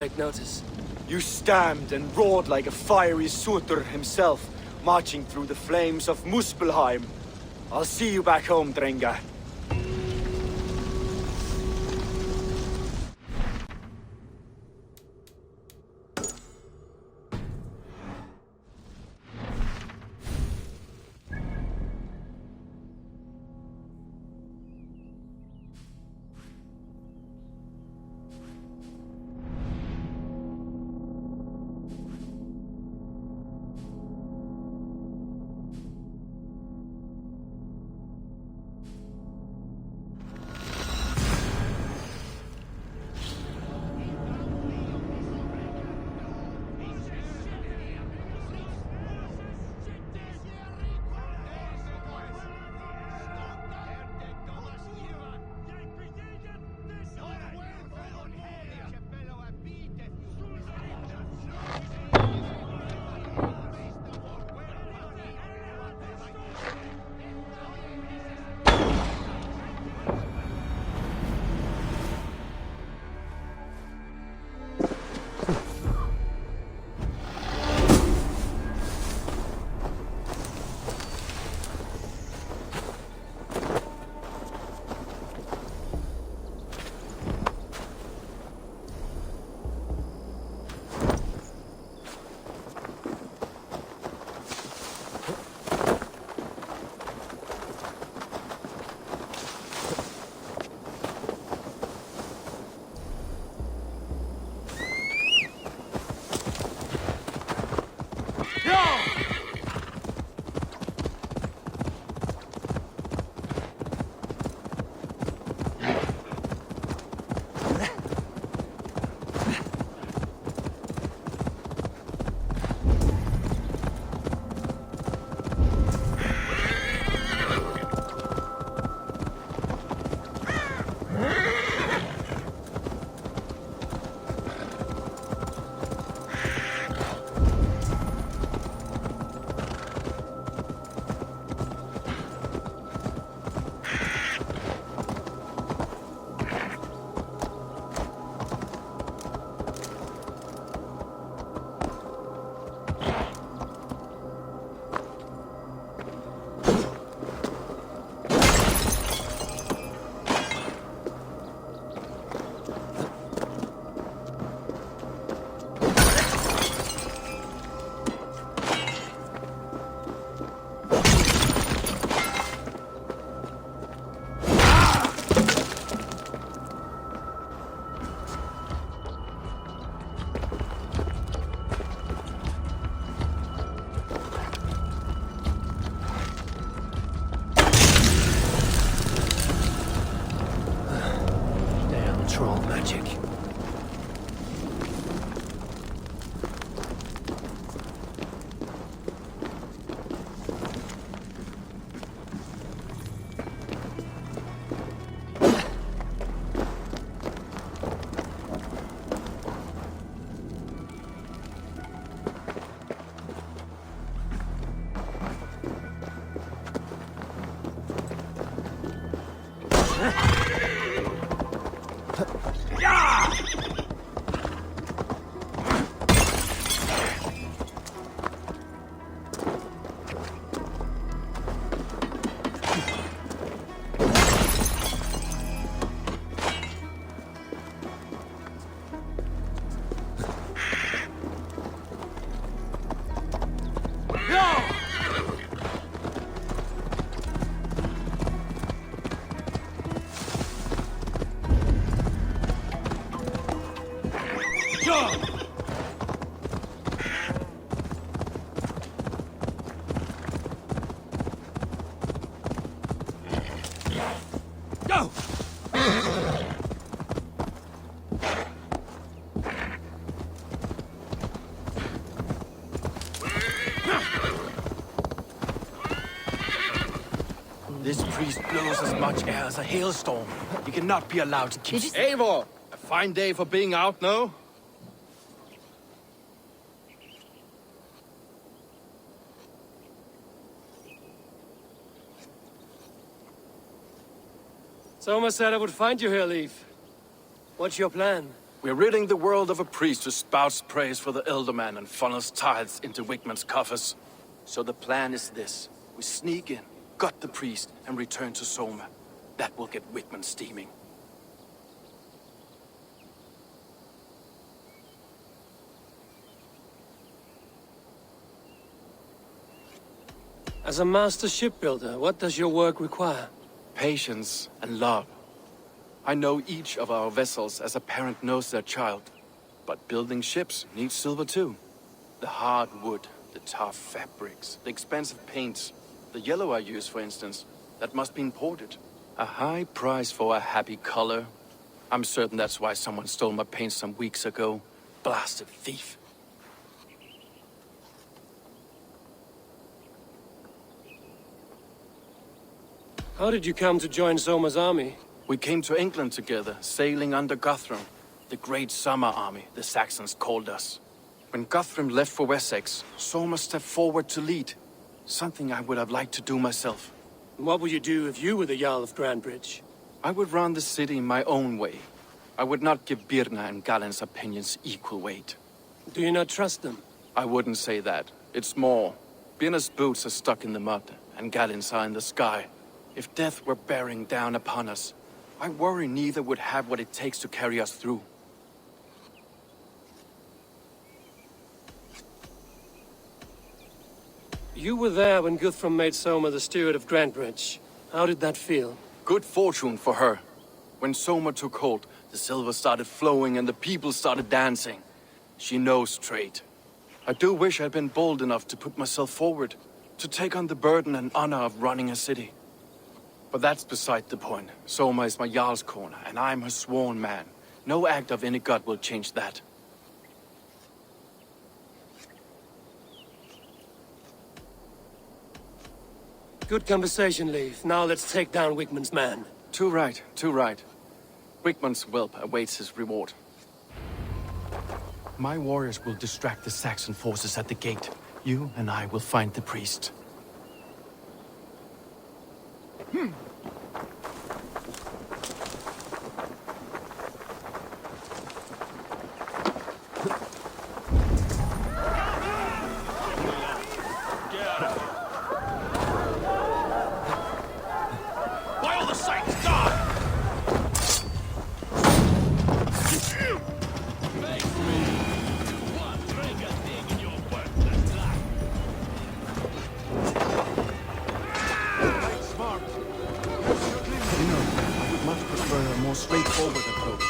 Take notice. You stamped and roared like a fiery Surtur himself, marching through the flames of Muspelheim. I'll see you back home, Drenga. Troll magic. Go! This priest blows as much air as a hailstorm. He cannot be allowed to keep... Eivor! A fine day for being out, no? Soma said I would find you here, Leaf. What's your plan? We're ridding the world of a priest who spouts praise for the Elderman and funnels tithes into Wigman's coffers. So the plan is this. We sneak in, gut the priest, and return to Soma. That will get Wigman steaming. As a master shipbuilder, what does your work require? Patience and love. I know each of our vessels as a parent knows their child. But building ships needs silver too. The hard wood, the tough fabrics, the expensive paints. The yellow I use, for instance, that must be imported. A high price for a happy color. I'm certain that's why someone stole my paint some weeks ago. Blasted thief. How did you come to join Soma's army? We came to England together, sailing under Guthrum. The Great Summer Army, the Saxons called us. When Guthrum left for Wessex, Soma stepped forward to lead. Something I would have liked to do myself. What would you do if you were the Jarl of Grandbridge? I would run the city my own way. I would not give Birna and Galen's opinions equal weight. Do you not trust them? I wouldn't say that. It's more. Birna's boots are stuck in the mud, and Galen's are in the sky. If death were bearing down upon us, I worry neither would have what it takes to carry us through. You were there when Guthrum made Soma the steward of Grandbridge. How did that feel? Good fortune for her. When Soma took hold, the silver started flowing and the people started dancing. She knows trade. I do wish I'd been bold enough to put myself forward, to take on the burden and honor of running a city. But that's beside the point. Soma is my Jarl's corner, and I'm her sworn man. No act of any god will change that. Good conversation, Leif. Now let's take down Wigman's man. Too right, too right. Wigman's whelp awaits his reward. My warriors will distract the Saxon forces at the gate. You and I will find the priest. Straightforward approach.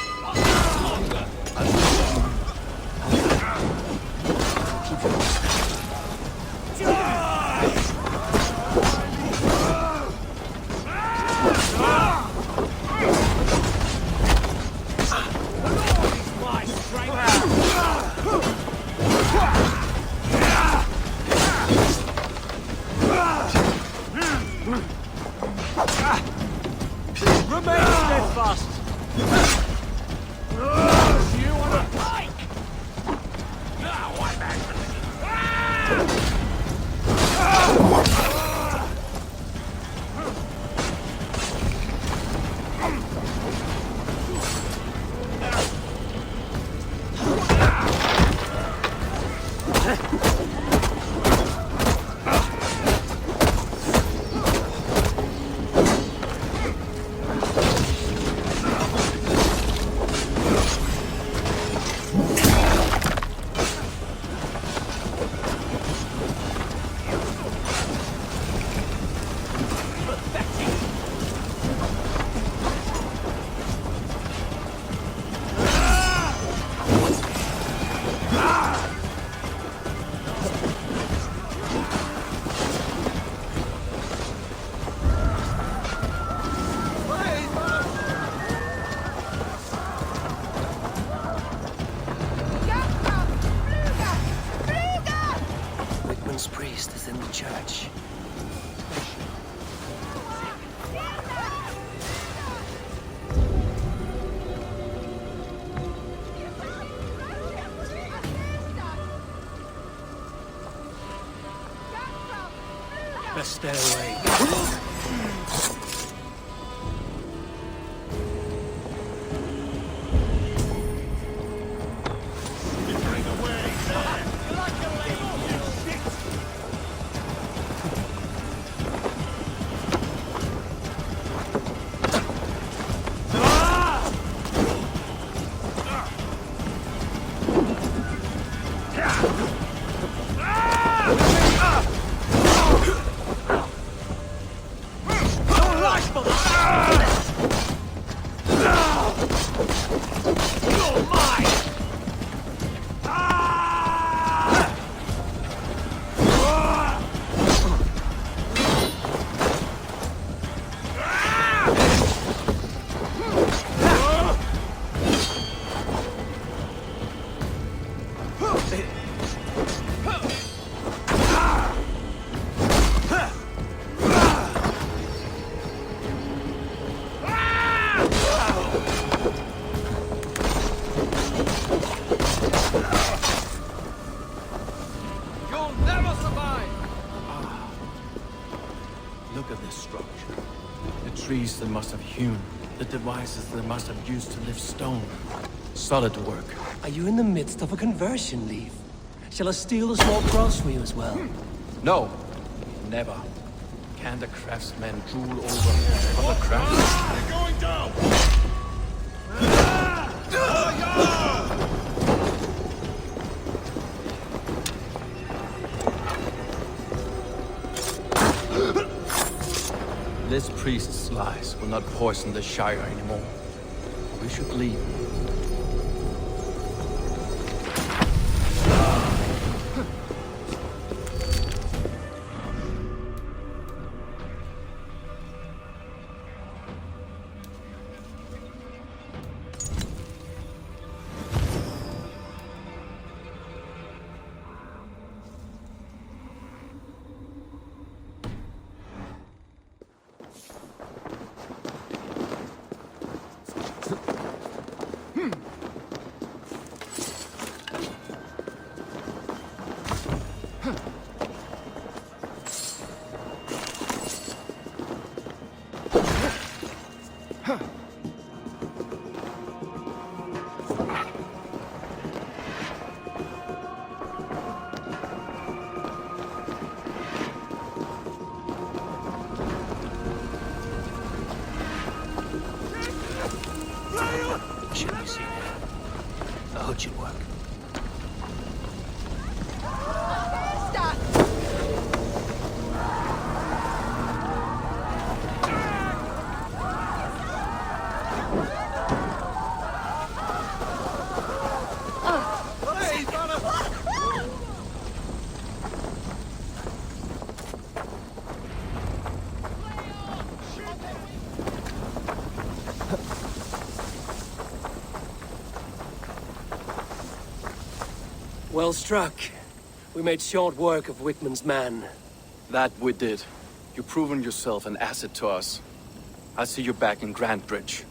Remain steadfast! You want to fight? Now I'm angry. Wigman's priest is in the church. Best stay away. they must have hewn, the devices they must have used to lift stone. Solid work. Are you in the midst of a conversion, Leaf? Shall I steal a small cross for you as well? No, never. Can the craftsman drool over other crafts? They're going down! This priest's lies will not poison the Shire anymore. We should leave. Should you see now? The hood should work. Well struck. We made short work of Wickman's man. That we did. You've proven yourself an asset to us. I'll see you back in Grantbridge.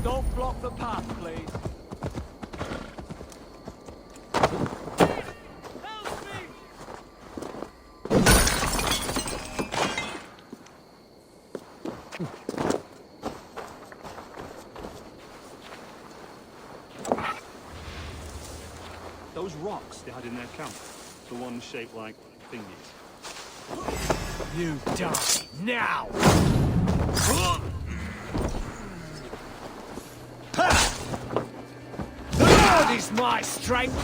Don't block the path, please. Those rocks they had in their camp, the ones shaped like thingies. You die now! Ease my strength.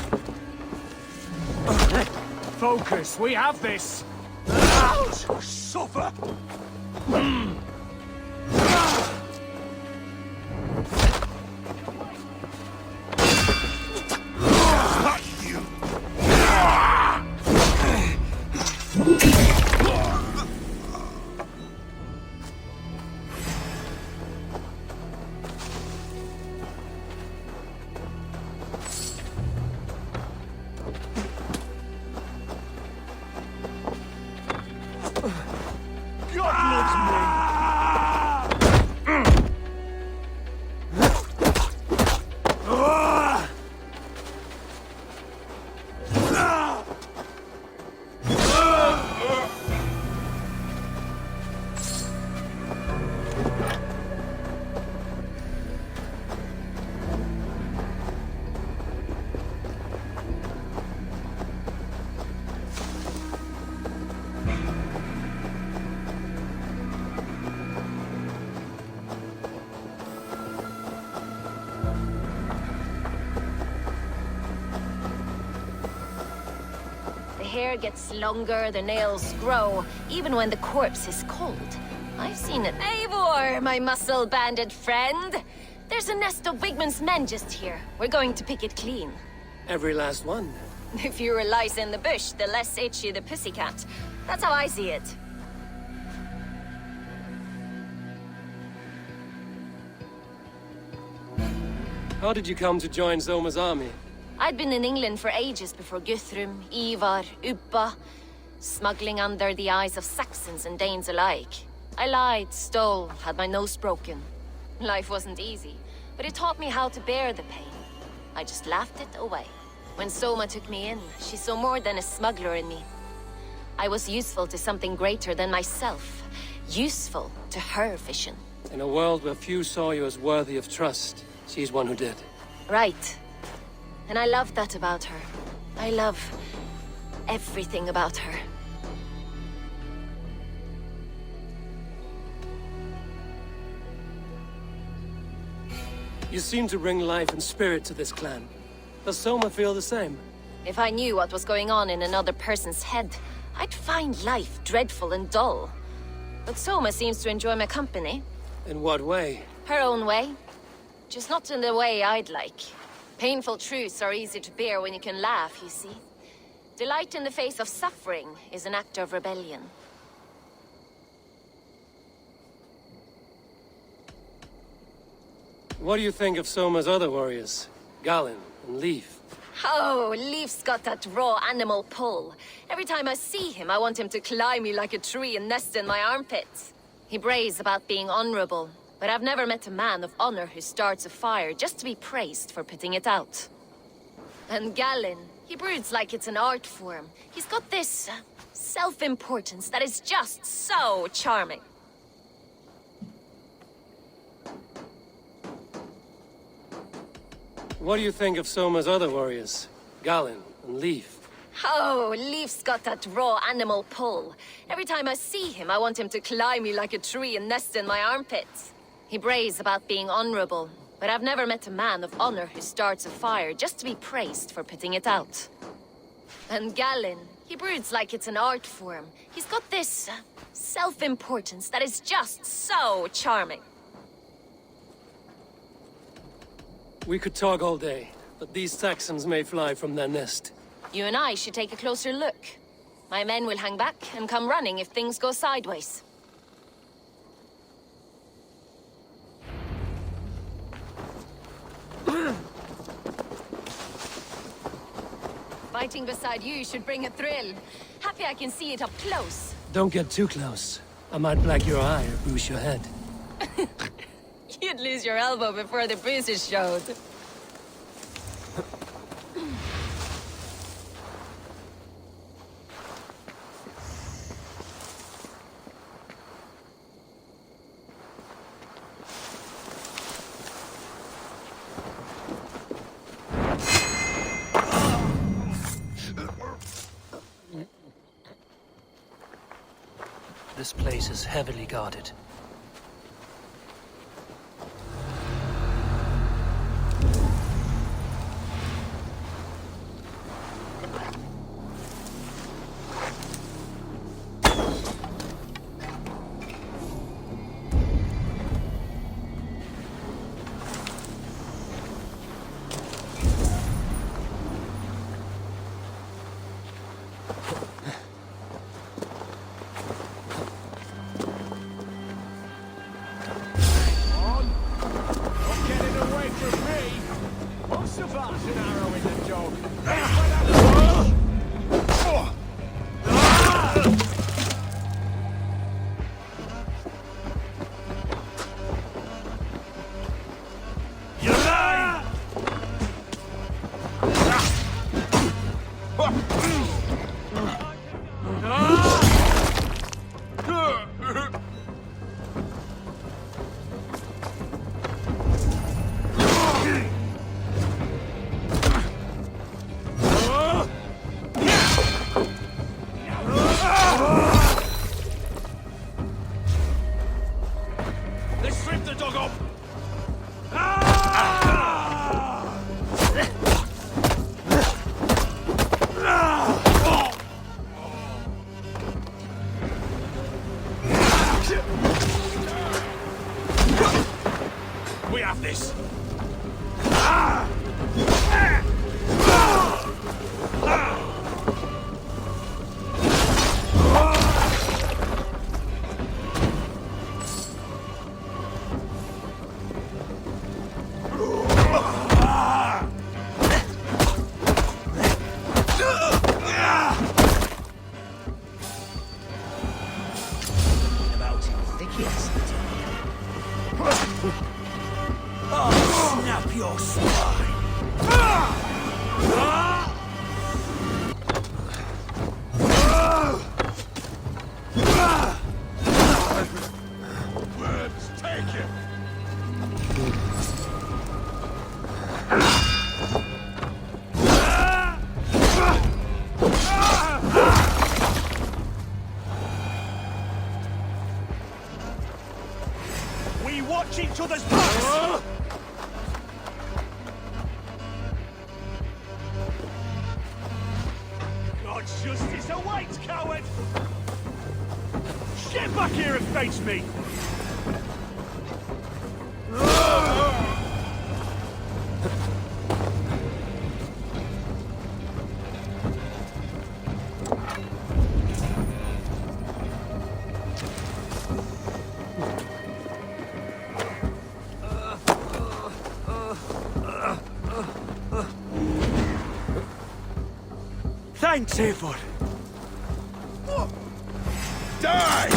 Focus, we have this. Out! Suffer! The hair gets longer, the nails grow, even when the corpse is cold. I've seen it. Eivor, my muscle-banded friend! There's a nest of Wigman's men just here. We're going to pick it clean. Every last one. The fewer lice in the bush, the less itchy the pussycat. That's how I see it. How did you come to join Zoma's army? I'd been in England for ages before Guthrum, Ivar, Ubba, smuggling under the eyes of Saxons and Danes alike. I lied, stole, had my nose broken. Life wasn't easy, but it taught me how to bear the pain. I just laughed it away. When Soma took me in, she saw more than a smuggler in me. I was useful to something greater than myself. Useful to her vision. In a world where few saw you as worthy of trust, she's one who did. Right. And I love that about her. I love everything about her. You seem to bring life and spirit to this clan. Does Soma feel the same? If I knew what was going on in another person's head, I'd find life dreadful and dull. But Soma seems to enjoy my company. In what way? Her own way. Just not in the way I'd like. Painful truths are easy to bear when you can laugh, you see. Delight in the face of suffering is an act of rebellion. What do you think of Soma's other warriors? Galinn and Leif? Oh, Leif's got that raw animal pull. Every time I see him, I want him to climb me like a tree and nest in my armpits. He brays about being honorable, but I've never met a man of honor who starts a fire just to be praised for putting it out. And Galinn, he broods like it's an art form. He's got this self-importance that is just so charming. What do you think of Soma's other warriors? Galinn and Leif? Oh, Leif's got that raw animal pull. Every time I see him, I want him to climb me like a tree and nest in my armpits. He brays about being honorable, but I've never met a man of honor who starts a fire just to be praised for putting it out. And Galinn, he broods like it's an art form. He's got this self-importance that is just so charming. We could talk all day, but these Saxons may fly from their nest. You and I should take a closer look. My men will hang back and come running if things go sideways. Fighting beside you should bring a thrill. Happy I can see it up close. Don't get too close. I might black your eye or bruise your head. You'd lose your elbow before the bruises showed. This place is heavily guarded. your spine. Let's take him. We watch each other's backs. God's justice awaits, coward! Get back here and face me! Thanks, Eivor. Die!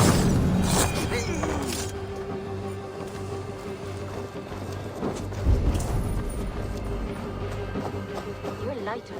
You're lighter.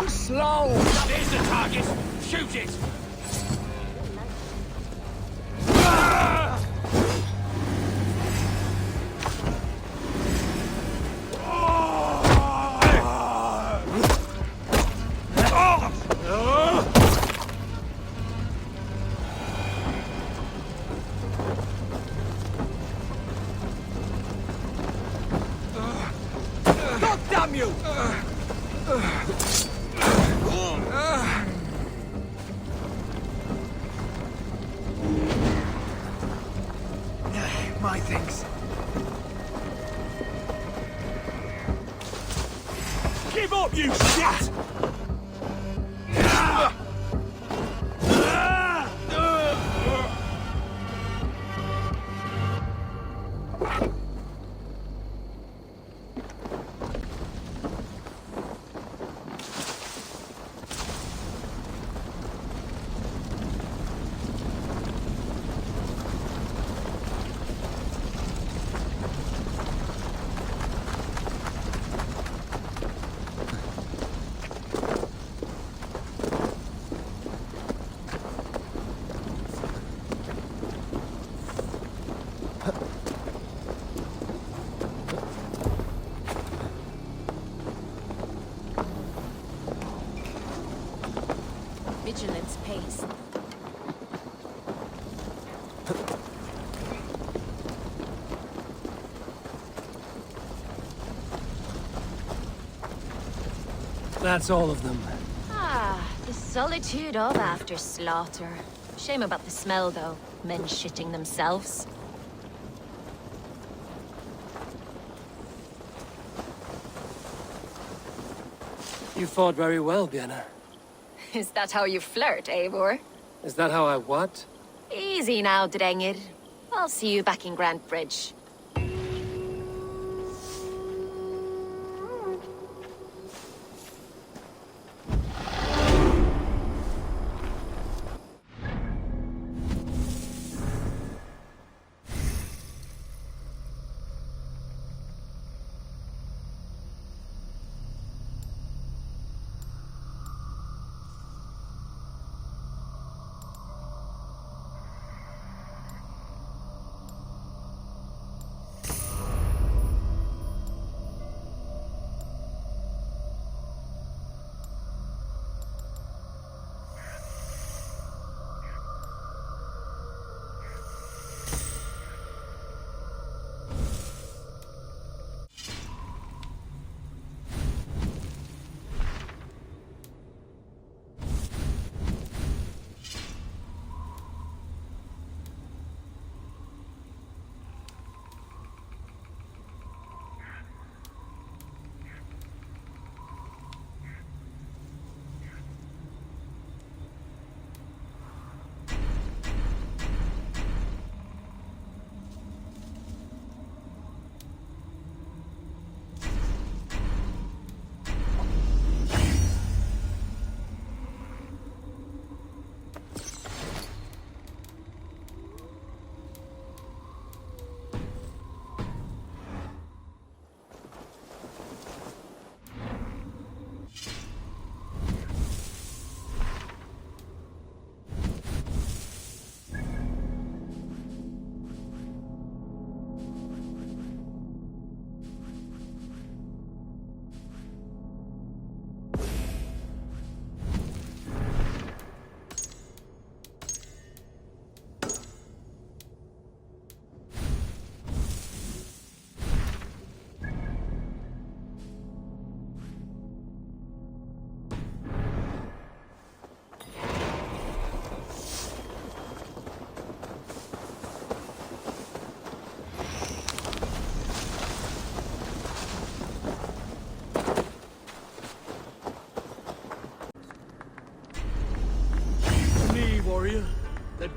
Slow! There's the target! Shoot it! God damn you! My things. Give up, you shit! Vigilance pays. That's all of them. Ah, the solitude of after slaughter. Shame about the smell, though. Men shitting themselves. You fought very well, Björn. Is that how you flirt, Eivor? Is that how I what? Easy now, Drengir. I'll see you back in Grand Bridge.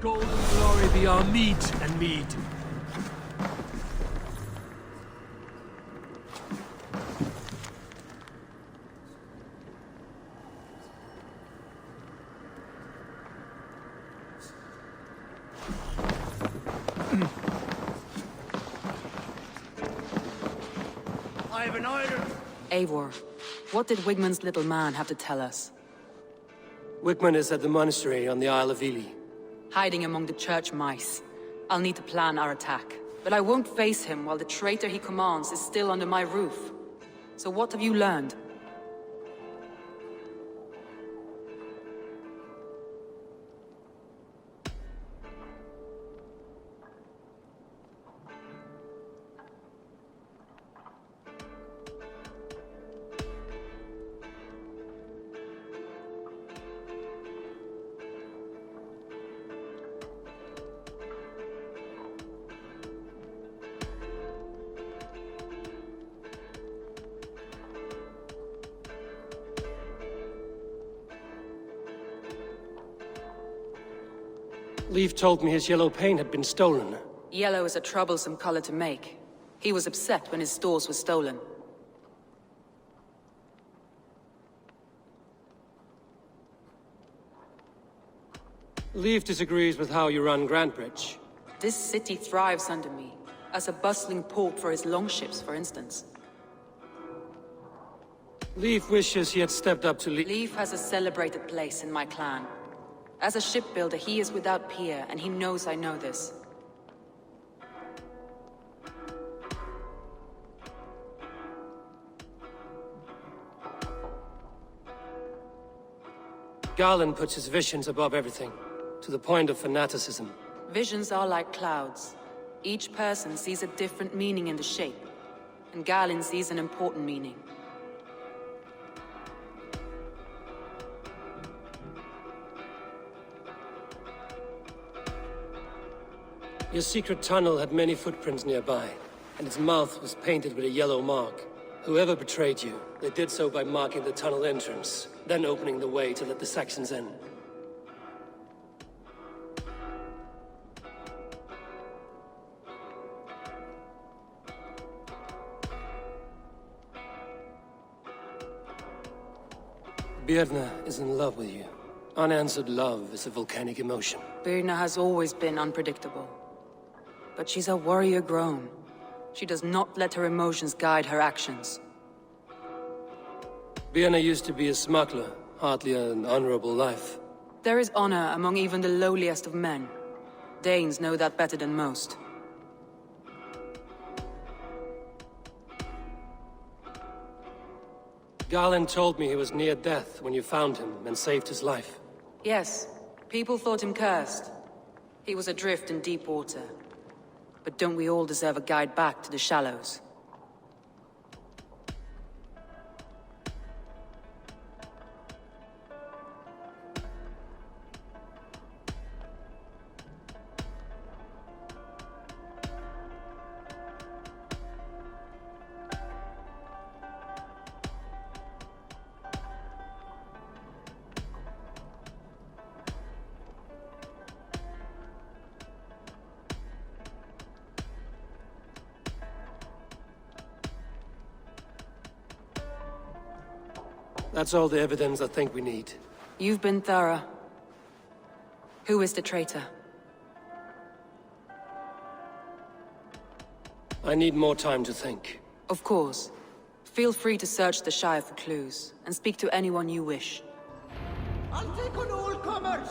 golden glory be our meat and mead. I have an order. Eivor, what did Wigmund's little man have to tell us? Wickman is at the monastery on the Isle of Ely. Hiding among the church mice. I'll need to plan our attack. But I won't face him while the traitor he commands is still under my roof. So what have you learned? Leaf told me his yellow paint had been stolen. Yellow is a troublesome color to make. He was upset when his stores were stolen. Leaf disagrees with how you run Grantbridge. This city thrives under me, as a bustling port for his longships, for instance. Leaf wishes he had stepped up to lead. Leif has a celebrated place in my clan. As a shipbuilder, he is without peer, and he knows I know this. Garland puts his visions above everything, to the point of fanaticism. Visions are like clouds. Each person sees a different meaning in the shape, and Garland sees an important meaning. Your secret tunnel had many footprints nearby, and its mouth was painted with a yellow mark. Whoever betrayed you, they did so by marking the tunnel entrance, then opening the way to let the Saxons in. Birna is in love with you. Unanswered love is a volcanic emotion. Birna has always been unpredictable. But she's a warrior grown. She does not let her emotions guide her actions. Birna used to be a smuggler, hardly an honorable life. There is honor among even the lowliest of men. Danes know that better than most. Garland told me he was near death when you found him and saved his life. Yes, people thought him cursed. He was adrift in deep water. But don't we all deserve a guide back to the shallows? That's all the evidence I think we need. You've been thorough. Who is the traitor? I need more time to think. Of course. Feel free to search the Shire for clues, and speak to anyone you wish. I'll take on all comers!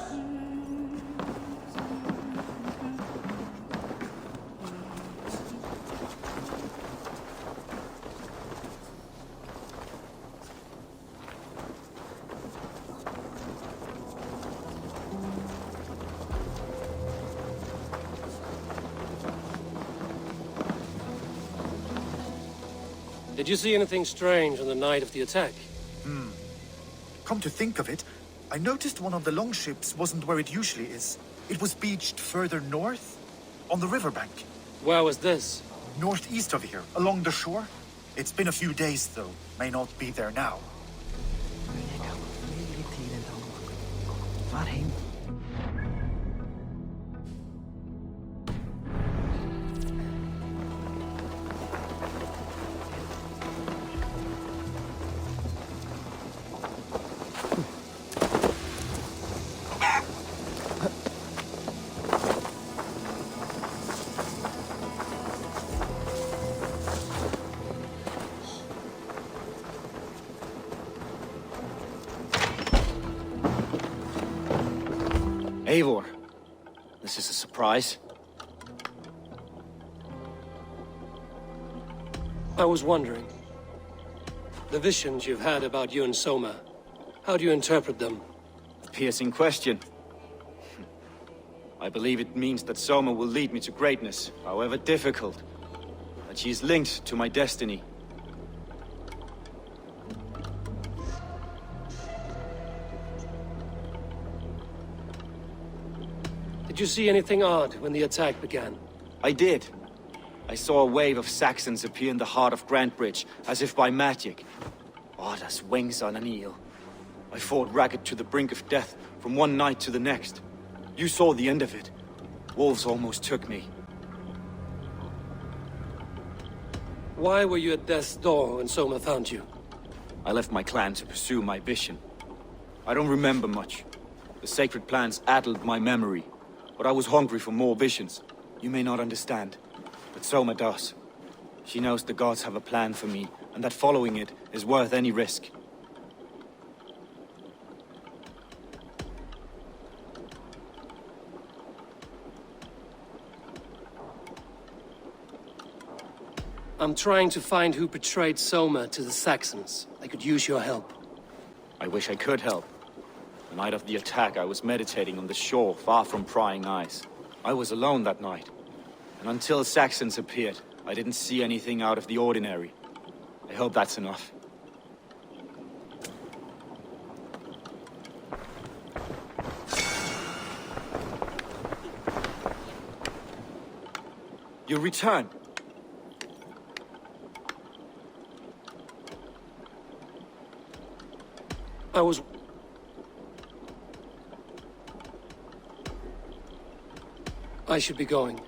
Did you see anything strange on the night of the attack? Come to think of it, I noticed one of the longships wasn't where it usually is. It was beached further north, on the riverbank. Where was this? Northeast of here, along the shore. It's been a few days, though. May not be there now. Eivor, this is a surprise. I was wondering. The visions you've had about you and Soma, how do you interpret them? A piercing question. I believe it means that Soma will lead me to greatness, however difficult. That she is linked to my destiny. Did you see anything odd when the attack began? I did. I saw a wave of Saxons appear in the heart of Grantbridge, as if by magic. Odd as wings on an eel. I fought ragged to the brink of death, from one night to the next. You saw the end of it. Wolves almost took me. Why were you at death's door when Soma found you? I left my clan to pursue my vision. I don't remember much. The sacred plans addled my memory. But I was hungry for more visions. You may not understand, but Soma does. She knows the gods have a plan for me, and that following it is worth any risk. I'm trying to find who betrayed Soma to the Saxons. I could use your help. I wish I could help. The night of the attack, I was meditating on the shore, far from prying eyes. I was alone that night. And until Saxons appeared, I didn't see anything out of the ordinary. I hope that's enough. You return. I should be going.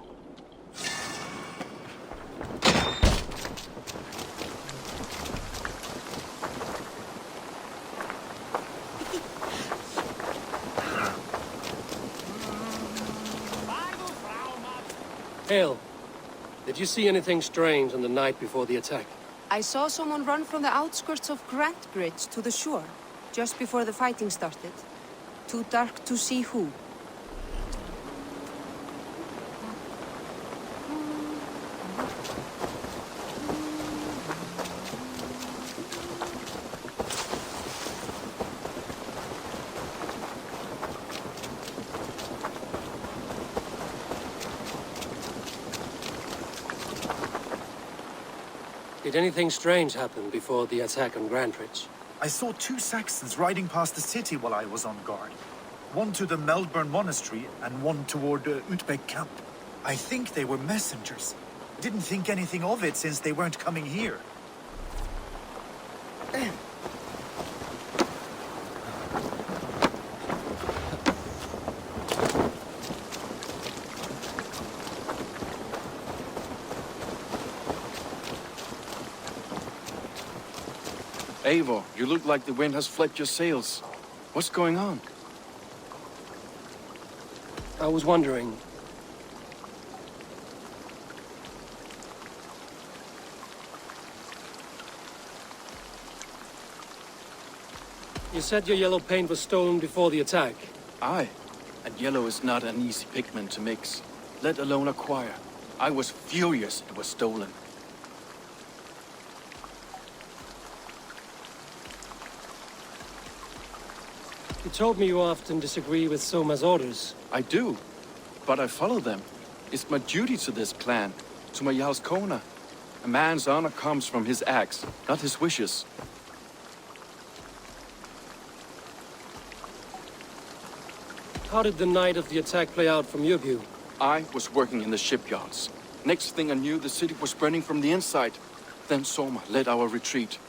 Hail. Did you see anything strange on the night before the attack? I saw someone run from the outskirts of Grantbridge to the shore, just before the fighting started. Too dark to see who. Did anything strange happen before the attack on Grantbridge? I saw 2 Saxons riding past the city while I was on guard. One to the Melbourne Monastery and one toward Utbeck camp. I think they were messengers. Didn't think anything of it since they weren't coming here. Eivor, you look like the wind has flipped your sails. What's going on? I was wondering. You said your yellow paint was stolen before the attack. Aye, and yellow is not an easy pigment to mix, let alone acquire. I was furious it was stolen. You told me you often disagree with Soma's orders. I do, but I follow them. It's my duty to this clan, to my Jarl's Kona. A man's honor comes from his acts, not his wishes. How did the night of the attack play out from your view? I was working in the shipyards. Next thing I knew, the city was burning from the inside. Then Soma led our retreat.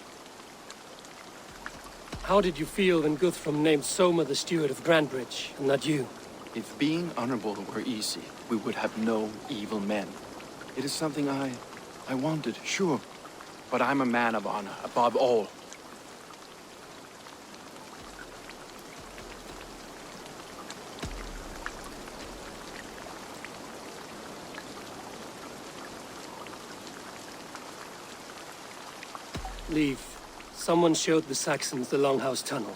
How did you feel when Guthrum named Soma the steward of Grantbridge, and not you? If being honorable were easy, we would have no evil men. It is something I wanted, sure. But I'm a man of honor, above all. Leave. Someone showed the Saxons the Longhouse Tunnel.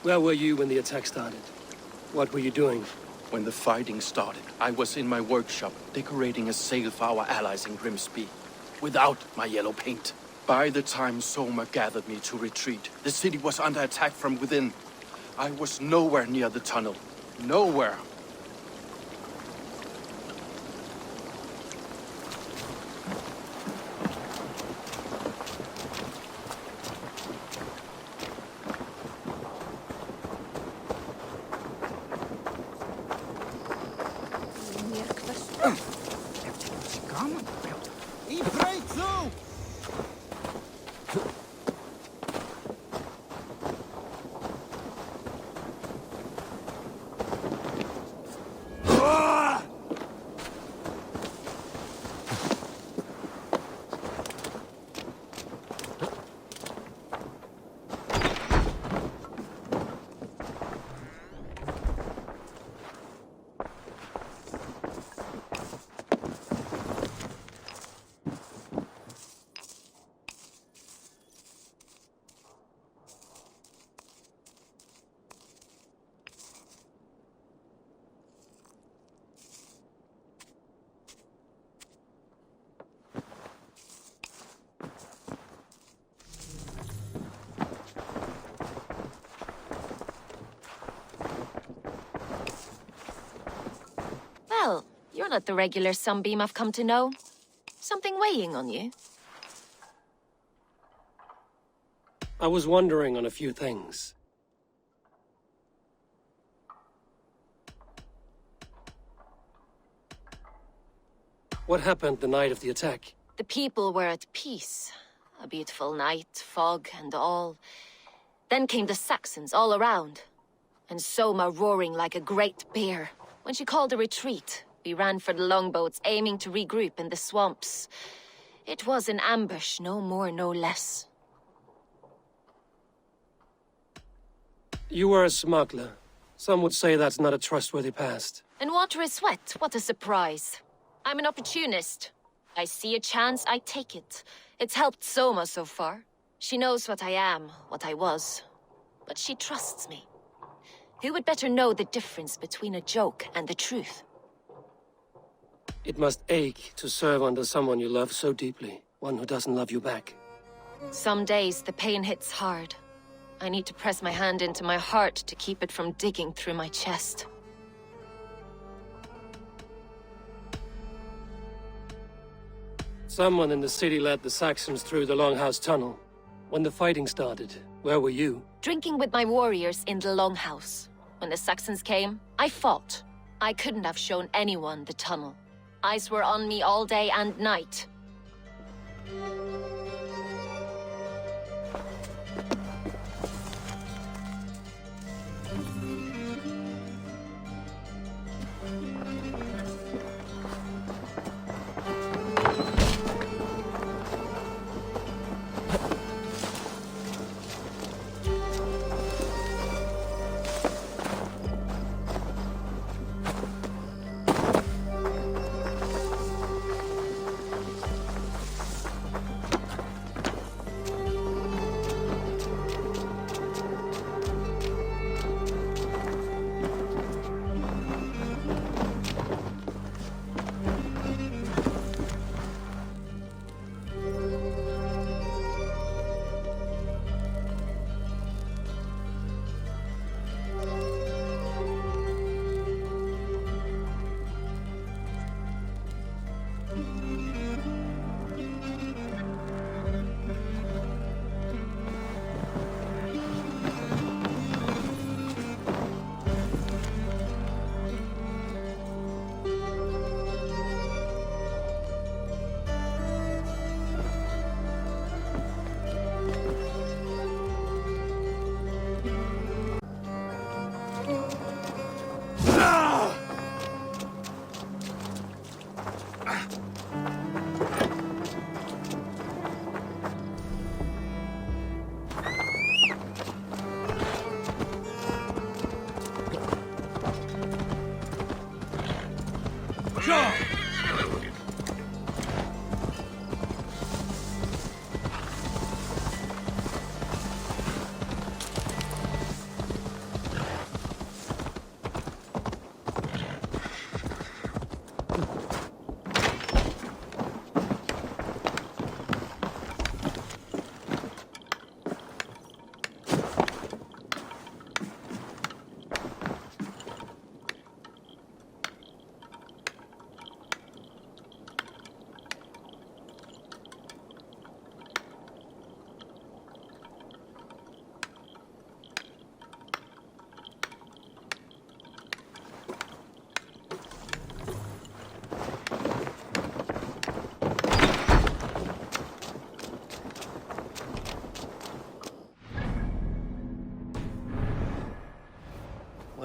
Where were you when the attack started? What were you doing? When the fighting started, I was in my workshop decorating a sail for our allies in Grimsby, without my yellow paint. By the time Soma gathered me to retreat, the city was under attack from within. I was nowhere near the tunnel. Nowhere. Well, you're not the regular sunbeam I've come to know. Something weighing on you? I was wondering on a few things. What happened the night of the attack? The people were at peace. A beautiful night, fog and all. Then came the Saxons all around. And Soma roaring like a great bear. When she called a retreat, we ran for the longboats, aiming to regroup in the swamps. It was an ambush, no more, no less. You were a smuggler. Some would say that's not a trustworthy past. And water is wet, what a surprise. I'm an opportunist. I see a chance, I take it. It's helped Soma so far. She knows what I am, what I was. But she trusts me. Who would better know the difference between a joke and the truth? It must ache to serve under someone you love so deeply, one who doesn't love you back. Some days the pain hits hard. I need to press my hand into my heart to keep it from digging through my chest. Someone in the city led the Saxons through the Longhouse Tunnel. When the fighting started, where were you? Drinking with my warriors in the Longhouse. When the Saxons came, I fought. I couldn't have shown anyone the tunnel. Eyes were on me all day and night.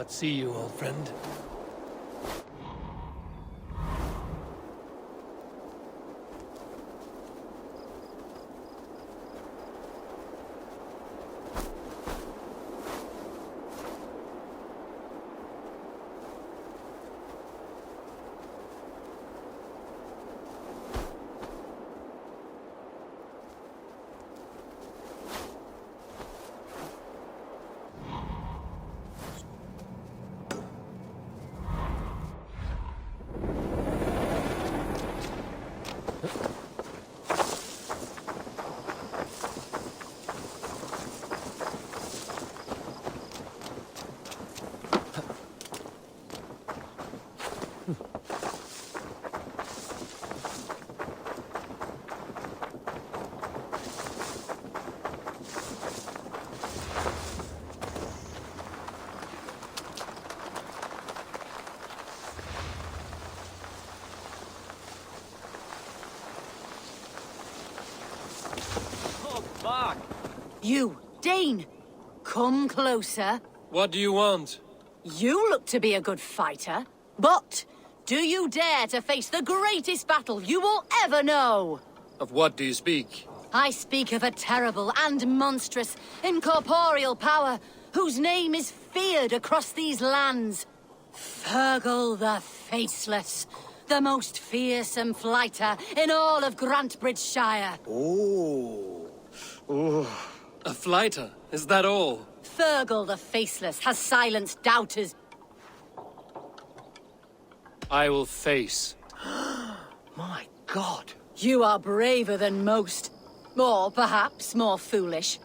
but see you, old friend. You, Dane! Come closer. What do you want? You look to be a good fighter, but do you dare to face the greatest battle you will ever know? Of what do you speak? I speak of a terrible and monstrous, incorporeal power whose name is feared across these lands. Fergal the Faceless, the most fearsome flighter in all of Grantbridgeshire. A flighter? Is that all? Fergal the Faceless has silenced doubters. I will face. My God. You are braver than most. Or perhaps more foolish.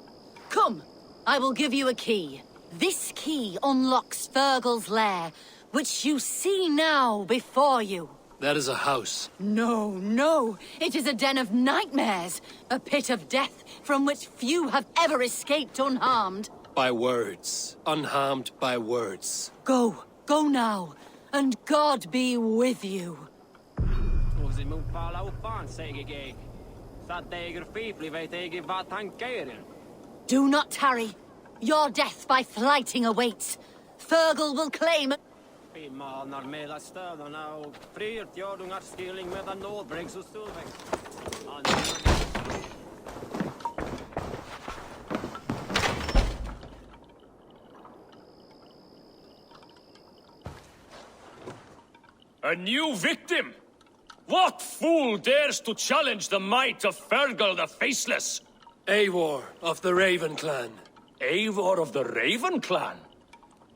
Come, I will give you a key. This key unlocks Fergal's lair, which you see now before you. That is a house. No, no. It is a den of nightmares. A pit of death from which few have ever escaped unharmed. By words. Unharmed by words. Go. Go now. And God be with you. Do not tarry. Your death by flighting awaits. Fergal will claim... A new victim? What fool dares to challenge the might of Fergal the Faceless? Eivor of the Raven clan. Eivor of the Raven clan?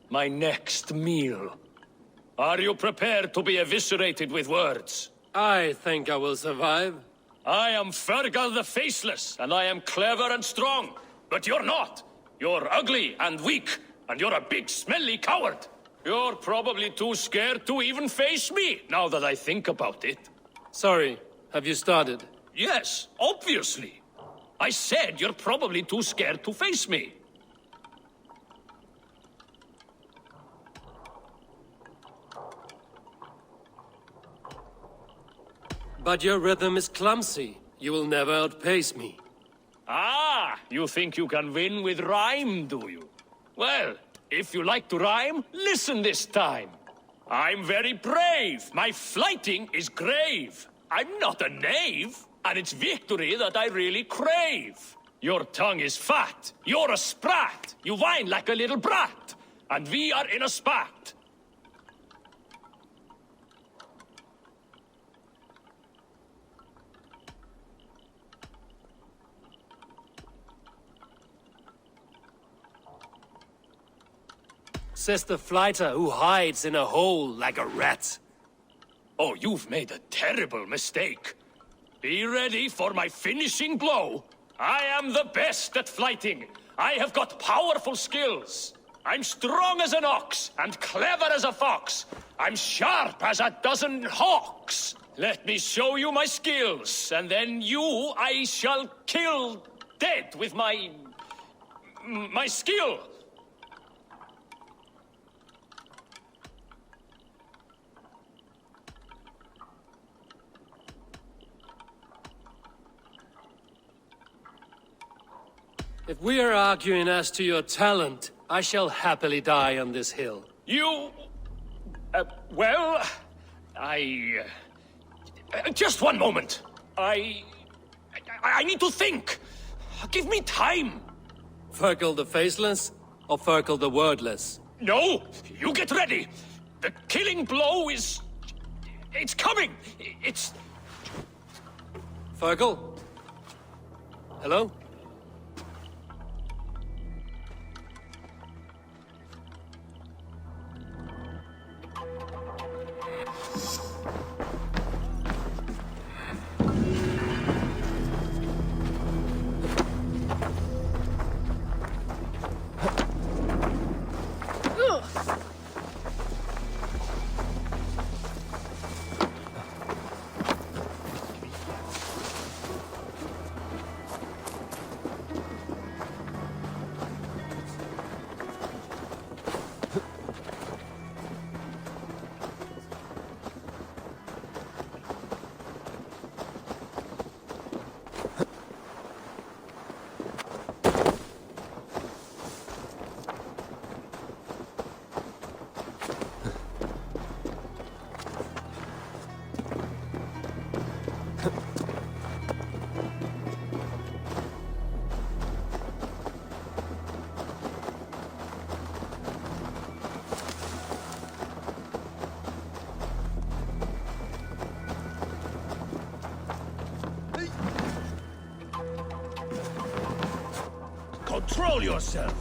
My next meal. Are you prepared to be eviscerated with words? I think I will survive. I am Fergal the Faceless, and I am clever and strong. But you're not. You're ugly and weak, and you're a big smelly coward. You're probably too scared to even face me, now that I think about it. Sorry, have you started? Yes, obviously. I said you're probably too scared to face me. But your rhythm is clumsy. You will never outpace me. Ah, you think you can win with rhyme, do you? Well, if you like to rhyme, listen this time. I'm very brave. My flighting is grave. I'm not a knave, and it's victory that I really crave. Your tongue is fat. You're a sprat. You whine like a little brat. And we are in a spat. Says the flighter who hides in a hole like a rat. Oh, you've made a terrible mistake. Be ready for my finishing blow. I am the best at flighting. I have got powerful skills. I'm strong as an ox and clever as a fox. I'm sharp as a dozen hawks. Let me show you my skills, and then you I shall kill dead with my skill. If we are arguing as to your talent, I shall happily die on this hill. You... well... I... just one moment. I need to think. Give me time. Ferkel the Faceless, or Ferkel the Wordless? No! You get ready! The killing blow is... it's coming! It's... Ferkel? Hello? Control yourself!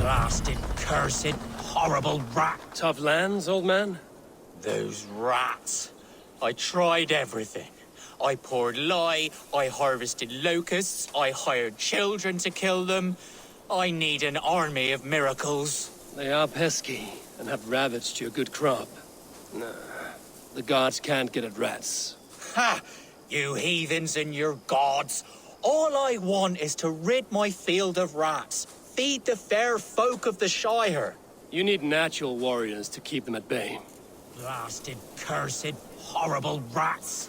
Blasted, cursed, horrible rat. Tough lands, old man? Those rats. I tried everything. I poured lye, I harvested locusts, I hired children to kill them. I need an army of miracles. They are pesky, and have ravaged your good crop. Nah, the gods can't get at rats. Ha! You heathens and your gods. All I want is to rid my field of rats. Feed the fair folk of the Shire. You need natural warriors to keep them at bay. Blasted, cursed, horrible rats.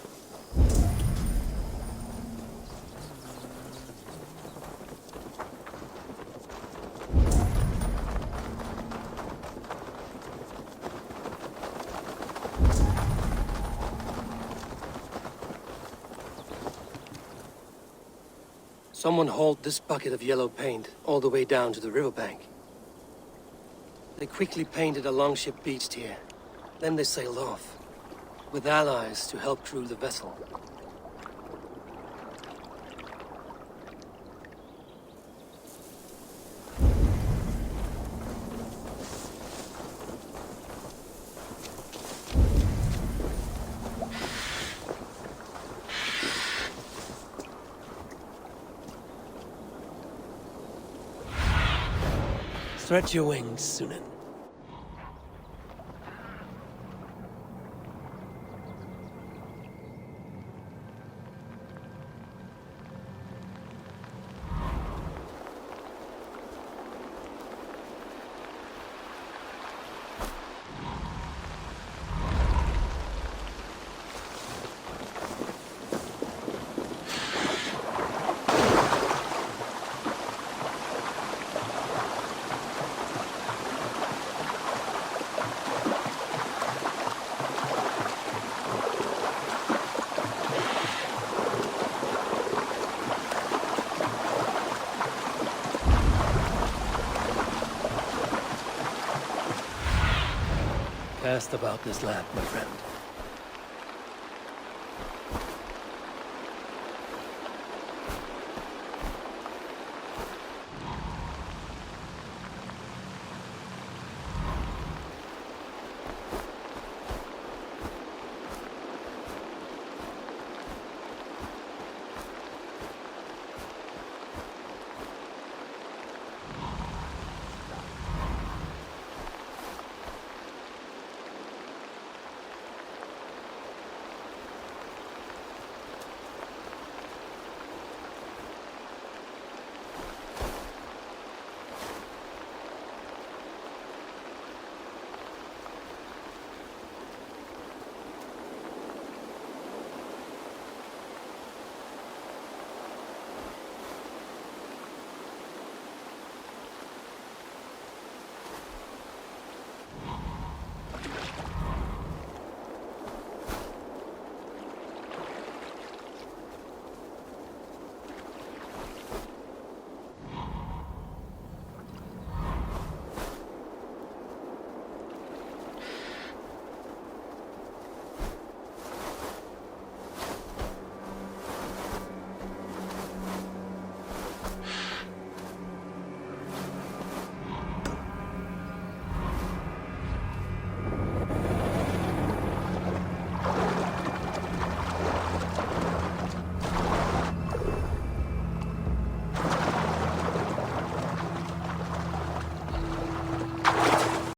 Someone hauled this bucket of yellow paint all the way down to the riverbank. They quickly painted a longship beached here. Then they sailed off, with allies to help crew the vessel. Stretch your wings, Sunan. Cast about this land, my friend.